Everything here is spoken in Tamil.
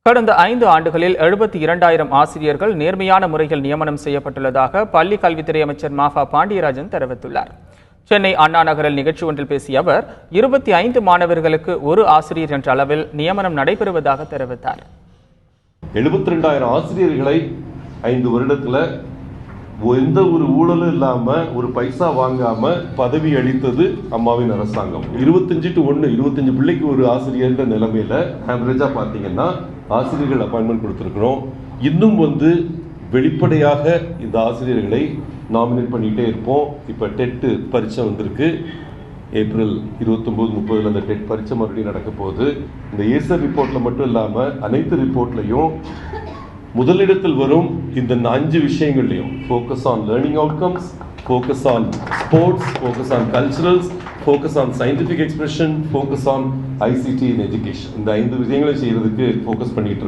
கடந்த 5 ஆண்டுகளில் 72,000 ஆசிரியர்கள் நேர்மையான முறையில் நியமனம் செய்யப்பட்டுள்ளதாக பள்ளி கல்வித்துறை அமைச்சர் மாஃபா பாண்டியராஜன் தெரிவித்துள்ளார். சென்னை அண்ணா நகரில் நிகழ்ச்சி ஒன்றில் பேசிய அவர் 25 மாணவர்களுக்கு ஒரு ஆசிரியர் என்ற அளவில் நியமனம் நடைபெறுவதாக தெரிவித்தார். 72,000 ஆசிரியர்களை 5 வருடத்துல எந்த ஒரு ஊழலும் இல்லாம ஒரு பைசா வாங்காம பதவி அளித்தது அம்மாவின் அரசாங்கம். 25 பிள்ளைக்கு ஒரு ஆசிரியர் நிலைமையில ஆவரேஜா பாத்தீங்கன்னா ஆசிரியர்கள் அப்பாயின்மெண்ட் கொடுத்திருக்கிறோம். இன்னும் வெளிப்படையாக இந்த ஆசிரியர்களை நாமினேட் பண்ணிட்டே இருப்போம். இப்ப டெட் பரீட்சை வந்திருக்கு. ஏப்ரல் 29-30 அந்த டெட் பரீட்சை மறுபடியும் நடக்க போகுது. இந்த ஏசர் ரிப்போர்ட்ல மட்டும் இல்லாம அனைத்து ரிப்போர்ட்லையும் முதலிடத்தில் வரும் இந்த 5 விஷயங்கள்லையும் focus on learning outcomes, focus on sports, focus on culturals, focus on scientific expression, focus on ICT in education. இந்த 5 விஷயங்களை செய்யறதுக்கு ஃபோக்கஸ் பண்ணிட்டு இருக்கோம்.